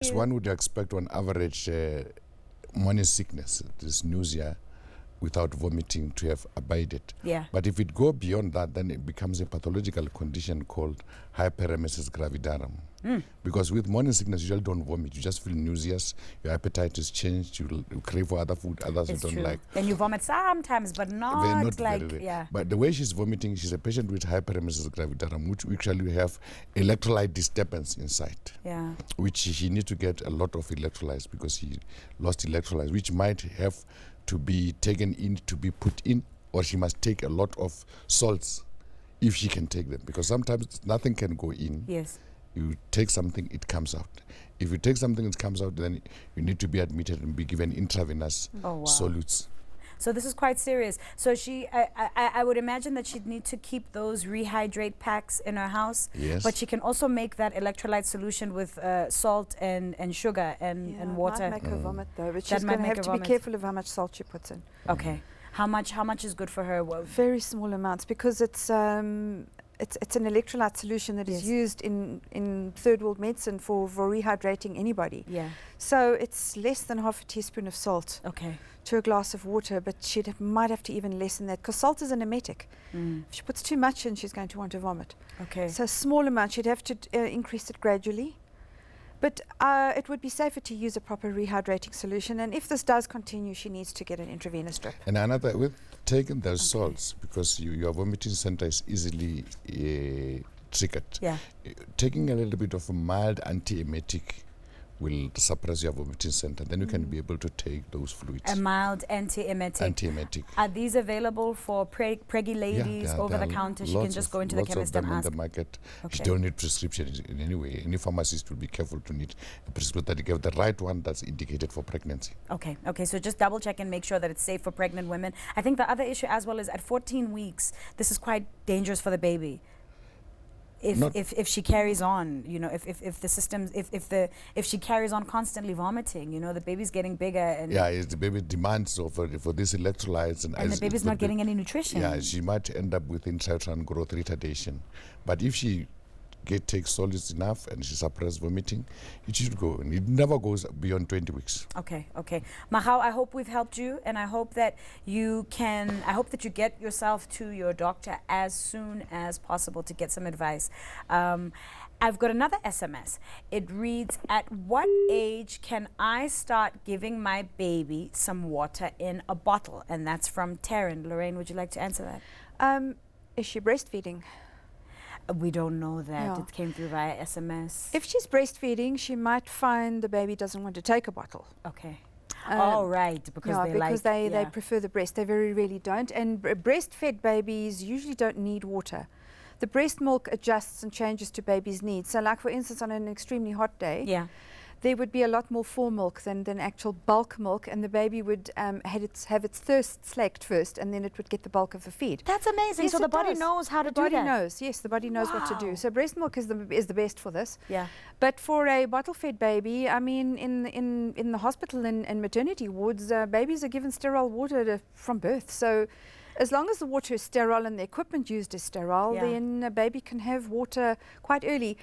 Yes, one would expect on average morning sickness, this nausea, without vomiting to have abated. Yeah. But if it go beyond that, then it becomes a pathological condition called hyperemesis gravidarum. Because with morning sickness, you usually don't vomit. You just feel nauseous. Your appetite is changed. You crave for other food, others It's you don't true. like. And you vomit sometimes, but not like, very, yeah. But the way she's vomiting, she's a patient with hyperemesis gravidarum, which actually have electrolyte disturbance inside. Yeah. Which she needs to get a lot of electrolytes because she lost electrolytes, which might have to be taken in to be put in, or she must take a lot of salts if she can take them, because sometimes nothing can go in. Yes. You take something, it comes out. If you take something, it comes out, then you need to be admitted and be given intravenous solutes. So this is quite serious. So I would imagine that she'd need to keep those rehydrate packs in her house. Yes. But she can also make that electrolyte solution with salt and sugar and water. It might make her vomit though, but That she's might going to make have her to be vomit. careful of how much salt she puts in. Okay. How much is good for her? Well, Very small amounts, because it's an electrolyte solution that is used in third world medicine for rehydrating anybody. yeah. So it's less than half a teaspoon of salt Okay. to a glass of water, but she might have to even lessen that, because salt is an emetic. If she puts too much in, she's going to want to vomit. Okay. So a small amount, she'd have to increase it gradually. But it would be safer to use a proper rehydrating solution, and if this does continue, she needs to get an intravenous drip. And another, with taking those salts, because your vomiting center is easily triggered. Yeah. Taking a little bit of a mild antiemetic will suppress your vomiting center. Then you can be able to take those fluids. A mild antiemetic. Antiemetic. Are these available for preggy ladies there over are the counter? She can just go into the chemist and ask. Lots of them in the market. Okay. She don't need prescription in any way. Any pharmacist will be careful to need a prescription that you get the right one that's indicated for pregnancy. Okay, okay, so just double check and make sure that it's safe for pregnant women. I think the other issue as well is at 14 weeks, this is quite dangerous for the baby. If she carries on, you know, if the systems, if she carries on constantly vomiting, you know, the baby's getting bigger and The baby demands for these electrolytes, and the baby's not getting any nutrition. Yeah, she might end up with intrauterine growth retardation. But if she takes solids enough and she suppresses vomiting, it should go. And it never goes beyond 20 weeks. Okay, okay. Mahau, I hope we've helped you, and I hope that you get yourself to your doctor as soon as possible to get some advice. I've got another SMS. It reads, at what age can I start giving my baby some water in a bottle? And that's from Taryn. Lorraine, would you like to answer that? Is she breastfeeding? We don't know that. Yeah. It came through via SMS. If she's breastfeeding, she might find the baby doesn't want to take a bottle. Okay. Oh, right, because they prefer the breast. They very rarely don't. And breastfed babies usually don't need water. The breast milk adjusts and changes to baby's needs. So like, for instance, on an extremely hot day, there would be a lot more fore milk than actual bulk milk, and the baby would have its thirst slaked first, and then it would get the bulk of the feed. That's amazing. Yes, so the body knows how to do that. The body knows, yes, the body knows what to do. So breast milk is the best for this. Yeah. But for a bottle-fed baby, I mean, in the hospital and maternity wards, babies are given sterile water from birth. So as long as the water is sterile and the equipment used is sterile, then a baby can have water quite early.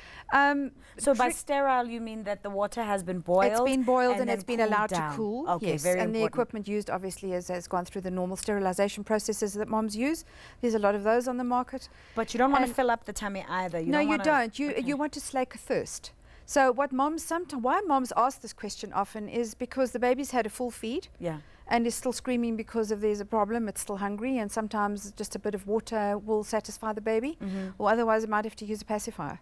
So by sterile, you mean that the water has been boiled? It's been boiled and it's been allowed down. to cool. Okay, yes, very and important. the equipment used obviously has gone through the normal sterilization processes that moms use. There's a lot of those on the market. But you don't want to fill up the tummy either. You don't. You want to slake a thirst. So what why moms ask this question often is because the baby's had a full feed. Yeah. And is still screaming because there's a problem, it's still hungry, and sometimes just a bit of water will satisfy the baby, or otherwise it might have to use a pacifier.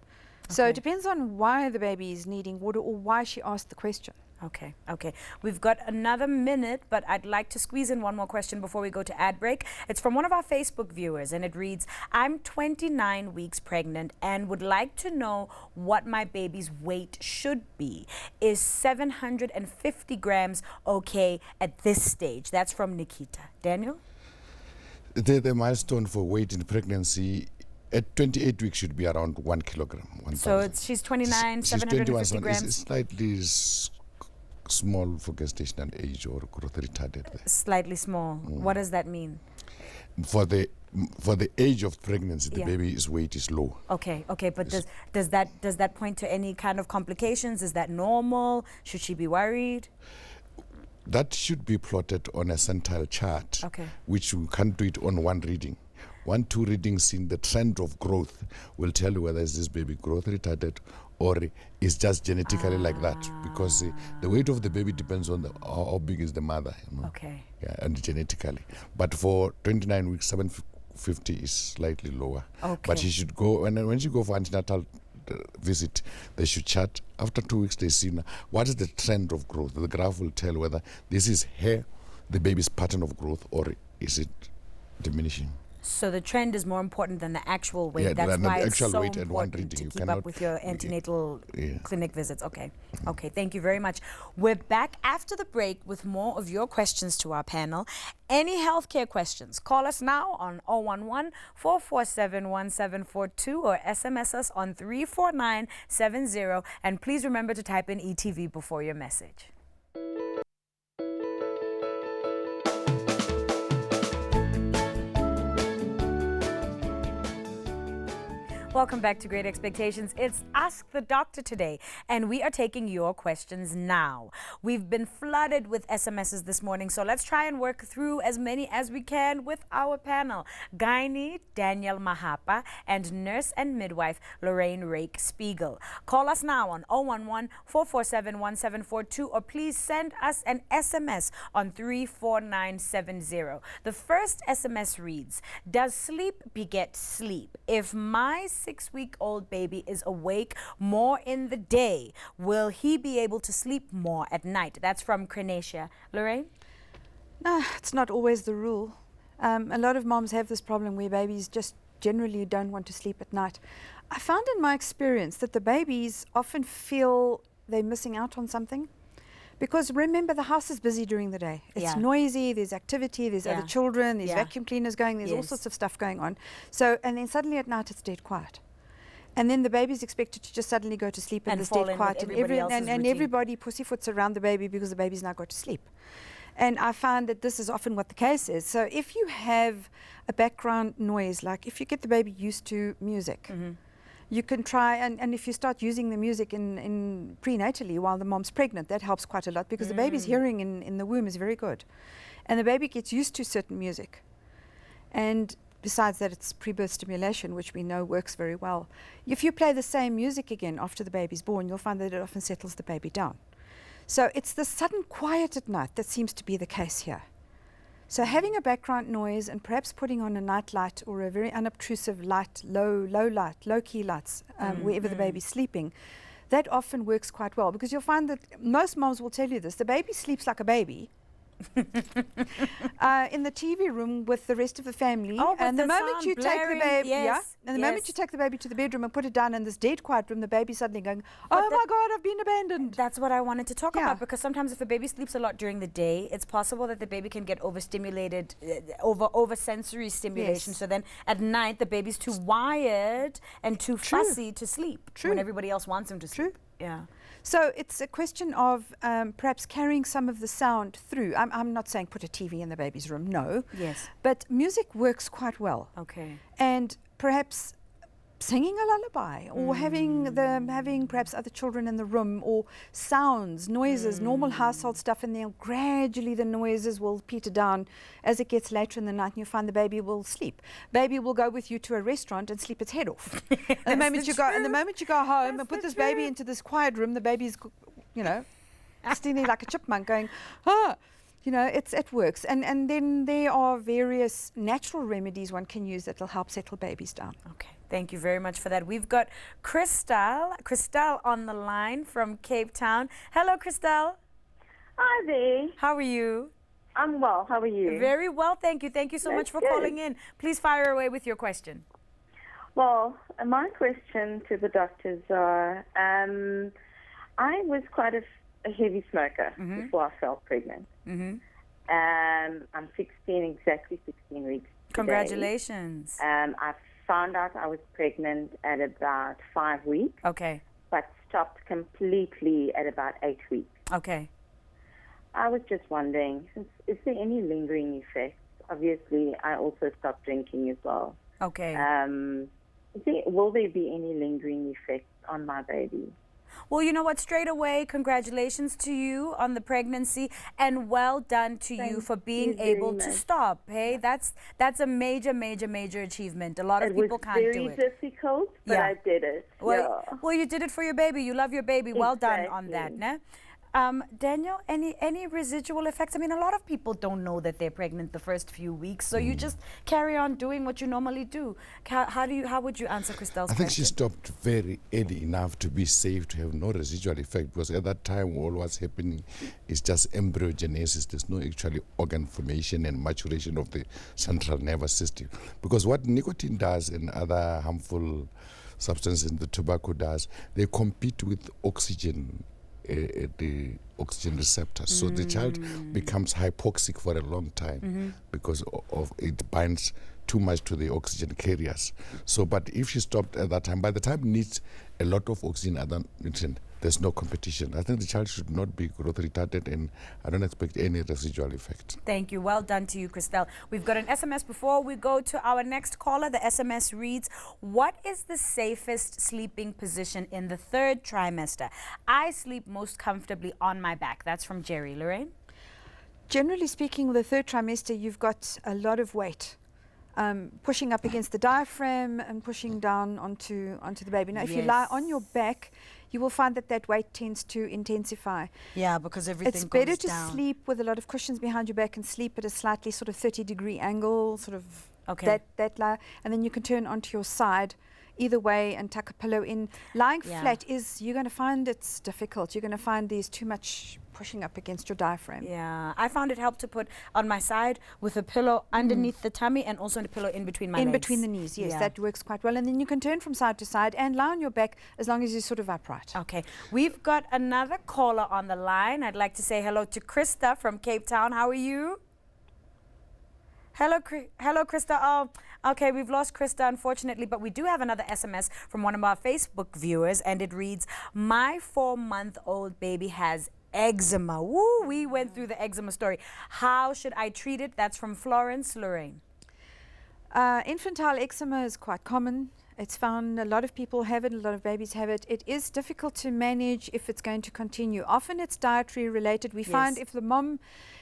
So it depends on why the baby is needing water or why she asked the question. Okay, okay. We've got another minute, but I'd like to squeeze in one more question before we go to ad break. It's from one of our Facebook viewers, and it reads, I'm 29 weeks pregnant and would like to know what my baby's weight should be. Is 750 grams okay at this stage? That's from Nikita. Daniel? The milestone for weight in pregnancy at 28 weeks should be around 1 kilogram. 1, so she's 29, 750 grams. It's slightly small for gestational age or growth retarded. Slightly small. What does that mean? For the age of pregnancy, the Yeah. baby's weight is low. Okay, but does that point to any kind of complications? Is that normal? Should she be worried? That should be plotted on a centile chart, Okay. which we can't do it on one reading. 1-2 readings in the trend of growth will tell you whether is this baby growth retarded or is just genetically like that, because the weight of the baby depends on how big is the mother. Okay. Yeah, and genetically. But for 29 weeks, 750 is slightly lower. Okay. But she should go when she go for antenatal visit, they should chart. After 2 weeks, they see what is the trend of growth. The graph will tell whether this is the baby's pattern of growth, or is it diminishing. So the trend is more important than the actual weight. Yeah, That's than why the it's actual so weight at one important reading. to You keep cannot- up with your antenatal Yeah. clinic visits. Okay. Okay, thank you very much. We're back after the break with more of your questions to our panel. Any healthcare questions, call us now on 011-447-1742 or SMS us on 34970. And please remember to type in ETV before your message. Welcome back to Great Expectations. It's Ask the Doctor today, and we are taking your questions now. We've been flooded with SMSs this morning, so let's try and work through as many as we can with our panel. Gynae Daniel Mahapa and nurse and midwife Lorraine Rake Spiegel. Call us now on 011-447-1742 or please send us an SMS on 34970. The first SMS reads, does sleep beget sleep? If my 6-week-old baby is awake more in the day, will he be able to sleep more at night? That's from Crenacia. Lorraine? No, it's not always the rule. A lot of moms have this problem where babies just generally don't want to sleep at night. I found in my experience that the babies often feel they're missing out on something. Because remember, the house is busy during the day. It's noisy, there's activity, there's other children, there's vacuum cleaners going, there's all sorts of stuff going on. So, and then suddenly at night it's dead quiet. And then the baby's expected to just suddenly go to sleep and it's dead quiet. And everybody pussyfoots around the baby because the baby's now got to sleep. And I find that this is often what the case is. So if you have a background noise, like if you get the baby used to music, you can try, and if you start using the music in prenatally while the mom's pregnant, that helps quite a lot because the baby's hearing in the womb is very good. And the baby gets used to certain music. And besides that, it's pre-birth stimulation, which we know works very well. If you play the same music again after the baby's born, you'll find that it often settles the baby down. So it's the sudden quiet at night that seems to be the case here. So having a background noise and perhaps putting on a night light or a very unobtrusive light, low key lights, wherever the baby's sleeping, that often works quite well because you'll find that most moms will tell you this, the baby sleeps like a baby in the TV room with the rest of the family. And the moment you take the baby, and the moment you take the baby to the bedroom and put it down in this dead quiet room, the baby's suddenly going, oh my God, I've been abandoned. That's what I wanted to talk about, because sometimes if a baby sleeps a lot during the day, it's possible that the baby can get overstimulated, over sensory stimulation. So then at night, the baby's too wired and too fussy to sleep when everybody else wants him to sleep. Yeah. So it's a question of perhaps carrying some of the sound through. I'm not saying put a TV in the baby's room, no. Yes. But music works quite well. Okay. And perhaps singing a lullaby or having perhaps other children in the room or sounds, noises, normal household stuff, and then gradually the noises will peter down as it gets later in the night and you'll find the baby will sleep. Baby will go with you to a restaurant and sleep its head off. And the moment you go home and put this baby into this quiet room, the baby's, sitting there like a chipmunk going, it works. And then there are various natural remedies one can use that will help settle babies down. Okay. Thank you very much for that. We've got Christelle on the line from Cape Town. Hello, Christelle. Hi there. How are you? I'm well. How are you? Very well, thank you. Thank you so much for calling in. Please fire away with your question. Well, my question to the doctors are, I was quite a heavy smoker before I fell pregnant. I'm exactly 16 weeks today. Congratulations. I found out I was pregnant at about 5 weeks. Okay. But stopped completely at about 8 weeks. Okay. I was just wondering, is there any lingering effects obviously I also stopped drinking as well. Okay. Will there be any lingering effects on my baby? Well, you know what? Straight away, congratulations to you on the pregnancy, and well done to you for being able to stop. Hey, that's a major, major, major achievement. A lot of people can't do it. It was very difficult, but I did it. Well, you did it for your baby. You love your baby. Well done on that, ne? Daniel, any residual effects? I mean, a lot of people don't know that they're pregnant the first few weeks, so you just carry on doing what you normally do. How would you answer Christelle's question? I think she stopped very early enough to be safe, to have no residual effect, because at that time all what's happening is just embryogenesis. There's no actually organ formation and maturation of the central nervous system. Because what nicotine does and other harmful substances in the tobacco does, they compete with oxygen, the oxygen receptors. So the child becomes hypoxic for a long time because of it binds too much to the oxygen carriers. So, but if she stopped at that time, by the time it needs a lot of oxygen, there's no competition. I think the child should not be growth retarded, and I don't expect any residual effect. Thank you. Well done to you, Christelle. We've got an SMS before we go to our next caller. The SMS reads, what is the safest sleeping position in the third trimester? I sleep most comfortably on my back. That's from Jerry. Lorraine? Generally speaking, the third trimester, you've got a lot of weight. Pushing up against the diaphragm and pushing down onto the baby. Now, if you lie on your back, you will find that weight tends to intensify. Yeah, because everything goes down. It's better to sleep with a lot of cushions behind your back and sleep at a slightly sort of 30-degree angle, sort of that lie, and then you can turn onto your side either way and tuck a pillow in. Lying flat you're going to find it's difficult. You're going to find there's too much pushing up against your diaphragm. Yeah, I found it helped to put on my side with a pillow underneath the tummy and also a pillow in between my legs. In between the knees, yes, that works quite well. And then you can turn from side to side and lie on your back as long as you're sort of upright. Okay, we've got another caller on the line. I'd like to say hello to Krista from Cape Town. How are you? Hello, Krista. Oh, okay, we've lost Krista, unfortunately, but we do have another SMS from one of our Facebook viewers, and it reads, my 4-month-old baby has eczema. Woo, we went through the eczema story. How should I treat it? That's from Florence. Lorraine. Infantile eczema is quite common. It's found a lot of people have it, a lot of babies have it. It is difficult to manage if it's going to continue. Often it's dietary related. We find if the mom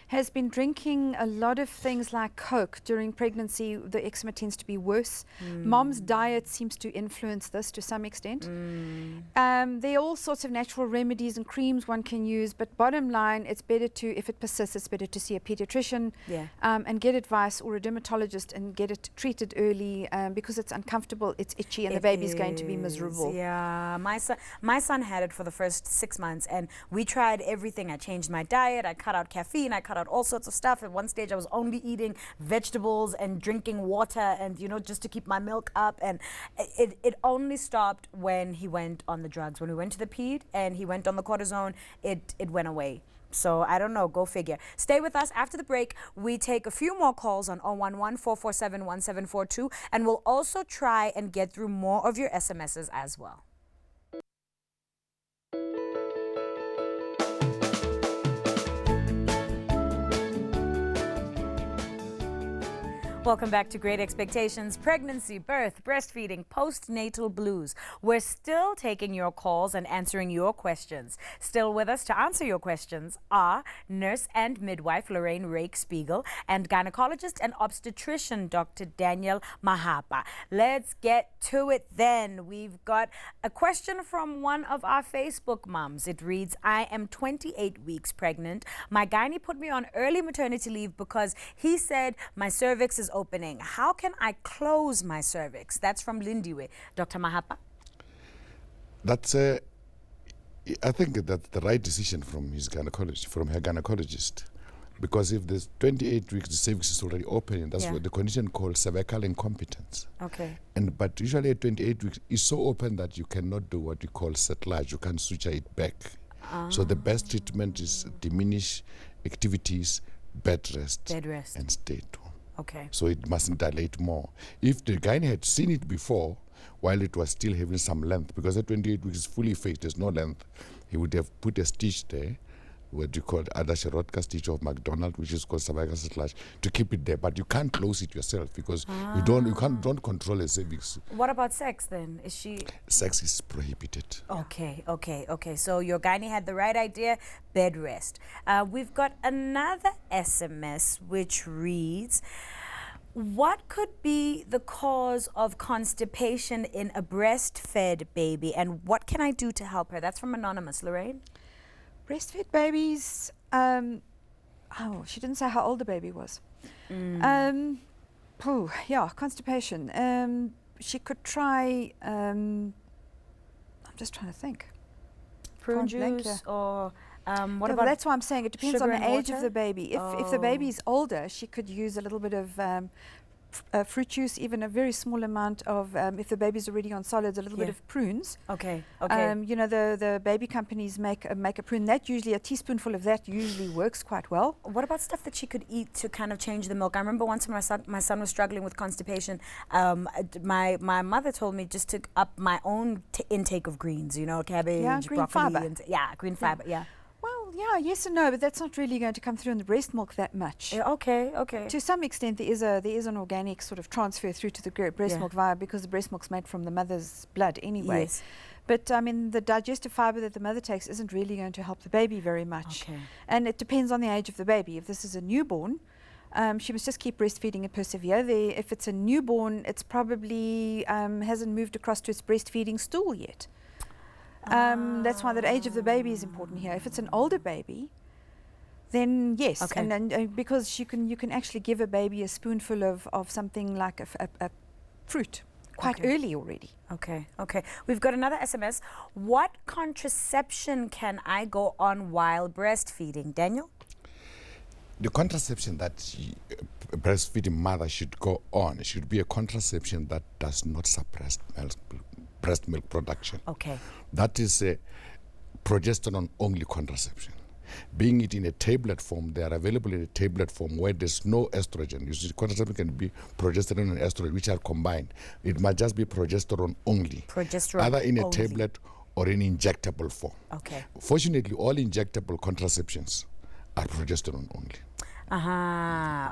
has been drinking a lot of things like Coke during pregnancy, the eczema tends to be worse. Mom's diet seems to influence this to some extent. There are all sorts of natural remedies and creams one can use, but bottom line, it's better to, if it persists, it's better to see a pediatrician and get advice, or a dermatologist, and get it treated early because it's uncomfortable, it's itchy, and the baby's going to be miserable. Yeah, my son had it for the first 6 months, and we tried everything. I changed my diet, I cut out caffeine, I cut out all sorts of stuff. At one stage I was only eating vegetables and drinking water, and just to keep my milk up, and it only stopped when he went on the drugs. When we went to the ped and he went on the cortisone, it went away. So I don't know, go figure. Stay with us. After the break, we take a few more calls on 011-447-1742, and we'll also try and get through more of your SMSs as well. Welcome back to Great Expectations, pregnancy, birth, breastfeeding, postnatal blues. We're still taking your calls and answering your questions. Still with us to answer your questions are nurse and midwife Lorraine Rake-Spiegel and gynecologist and obstetrician Dr. Daniel Mahapa. Let's get to it then. We've got a question from one of our Facebook moms. It reads, I am 28 weeks pregnant. My gynae put me on early maternity leave because he said my cervix is opening. How can I close my cervix? That's from Lindiwe. Dr. Mahapa? That's I think that's the right decision from his gynecologist, from her gynecologist. Because if there's 28 weeks, the cervix is already open, and that's what the condition called cervical incompetence. Okay. But usually at 28 weeks, it's so open that you cannot do what we call cerclage. You can't suture it back. So the best treatment is diminish activities, bed rest, and stay at home. Okay. So it mustn't dilate more. If the gynae had seen it before, while it was still having some length, because at 28 weeks is fully effaced, there's no length, he would have put a stitch there what do you call it, Adasherotka stitch of McDonald, which is called cervical slash, to keep it there. But you can't close it yourself because you don't control a cervix. What about sex then? Is she? Sex is prohibited. Okay. So your gynae had the right idea. Bed rest. We've got another SMS which reads, what could be the cause of constipation in a breastfed baby, and what can I do to help her? That's from Anonymous. Lorraine? Breastfed babies, she didn't say how old the baby was. Constipation. She could try, I'm just trying to think. Prune juice or... what about that's why I'm saying it depends on the age of the baby. If the baby is older, she could use a little bit of fruit juice, even a very small amount of, if the baby's already on solids, a little bit of prunes. Okay. The baby companies make a prune. That usually, a teaspoonful of that usually works quite well. What about stuff that she could eat to kind of change the milk? I remember once when my son was struggling with constipation, my mother told me just to up my own intake of greens, cabbage, green broccoli. fiber. Green fiber, Well, yes and no, but that's not really going to come through in the breast milk that much. Okay. To some extent, there is an organic sort of transfer through to the breast milk via, because the breast milk's made from the mother's blood anyway. Yes. But the digestive fiber that the mother takes isn't really going to help the baby very much. Okay. And it depends on the age of the baby. If this is a newborn, she must just keep breastfeeding and persevere. If it's a newborn, it's probably hasn't moved across to its breastfeeding stool yet. That's why the age of the baby is important here. If it's an older baby, then yes, and because you can actually give a baby a spoonful of something like a fruit quite early already. Okay. We've got another SMS. What contraception can I go on while breastfeeding? Daniel? The contraception that a breastfeeding mother should go on should be a contraception that does not suppress breast milk production. Okay. That is a progesterone-only contraception. Being it in a tablet form, they are available in a tablet form where there's no estrogen. You see, contraception can be progesterone and estrogen, which are combined. It must just be progesterone only. Either in a tablet or in injectable form. Okay. Fortunately, all injectable contraceptions are progesterone only.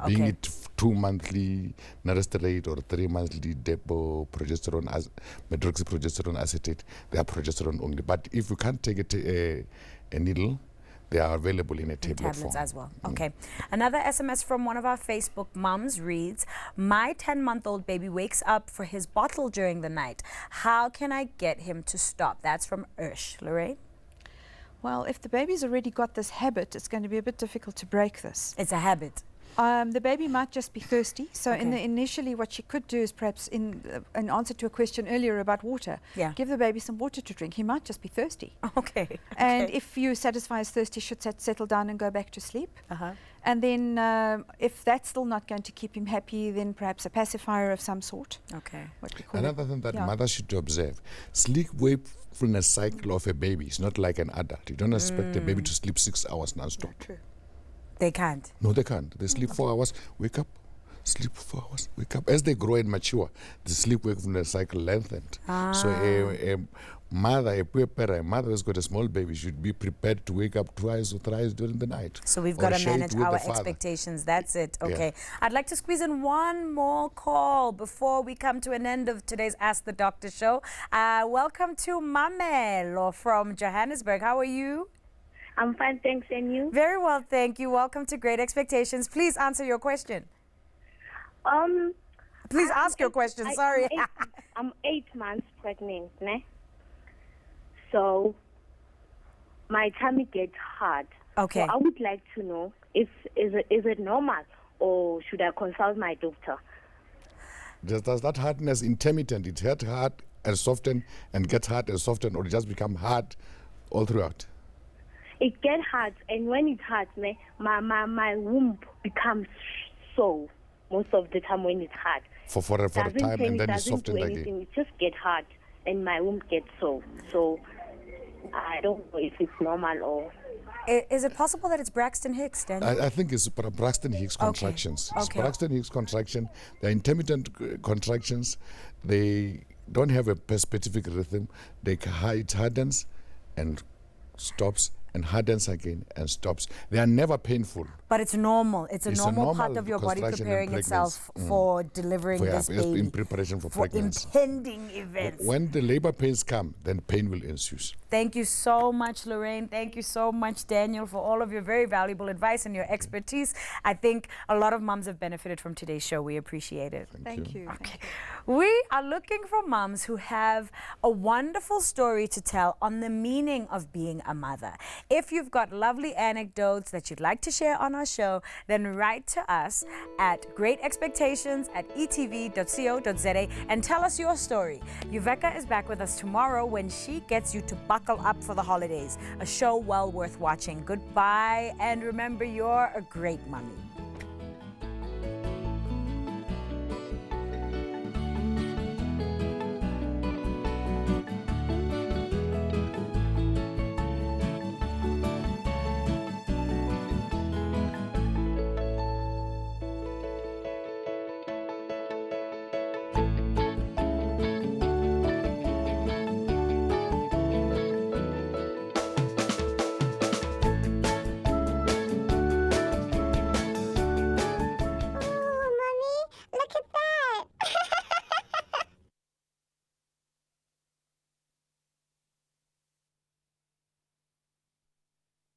Being it 2 monthly Narasterate or 3 monthly Depo progesterone, medroxyprogesterone acetate, they are progesterone only. But if you can't take a needle, they are available in a tablet form. As well. Okay. Mm. Another SMS from one of our Facebook mums reads, my 10-month-old baby wakes up for his bottle during the night. How can I get him to stop? That's from Ursh. Lorraine? Well, if the baby's already got this habit, it's going to be a bit difficult to break this. It's a habit. The baby might just be thirsty. So initially what she could do is perhaps in answer to a question earlier about water, give the baby some water to drink. He might just be thirsty. Okay. And if you satisfy his thirst, he should settle down and go back to sleep. And then if that's still not going to keep him happy, then perhaps a pacifier of some sort. Okay. Another thing that mothers should observe, sleep-wakefulness cycle of a baby is not like an adult. You don't expect a baby to sleep 6 hours non-stop. True. They can't. No, they can't. They sleep 4 hours, wake up, sleep 4 hours, wake up. As they grow and mature, the sleep-wakefulness cycle lengthened. So a mother who's got a small baby should be prepared to wake up twice or thrice during the night. So we've got to manage our expectations. That's it. Okay. I'd like to squeeze in one more call before we come to an end of today's Ask the Doctor show. Welcome to Mamelo from Johannesburg. How are you? I'm fine, thanks, and you? Very well, thank you. Welcome to Great Expectations. Please answer your question. Please ask your question, sorry. I'm 8 months pregnant, ne? So my tummy gets hard. Okay. So I would like to know, is it normal, or should I consult my doctor? Does that hardness intermittent? It hurt hard and soften and get hard and soften, or it just become hard all throughout? It gets hard, and when it hurts, my womb becomes sore most of the time when it's hard. For a time, and then it softens again. It just gets hard, and my womb gets sore. So I don't know if it's normal or... Is it possible that it's Braxton Hicks, Daniel? I think it's Braxton Hicks contractions. It's Braxton Hicks contraction. They're intermittent contractions. They don't have a specific rhythm. It hardens and stops and hardens again and stops. They are never painful. But it's normal. It's a normal part normal of your body construction in preparing itself for delivering this baby. In preparation for pregnancy. Impending events. When the labor pains come, then pain will ensue. Thank you so much, Lorraine. Thank you so much, Daniel, for all of your very valuable advice and your expertise. I think a lot of moms have benefited from today's show. We appreciate it. Thank you. Okay. We are looking for moms who have a wonderful story to tell on the meaning of being a mother. If you've got lovely anecdotes that you'd like to share on our show, then write to us at greatexpectations@etv.co.za and tell us your story. Yuveka is back with us tomorrow when she gets you to buckle up for the holidays. A show well worth watching. Goodbye, and remember, you're a great mommy.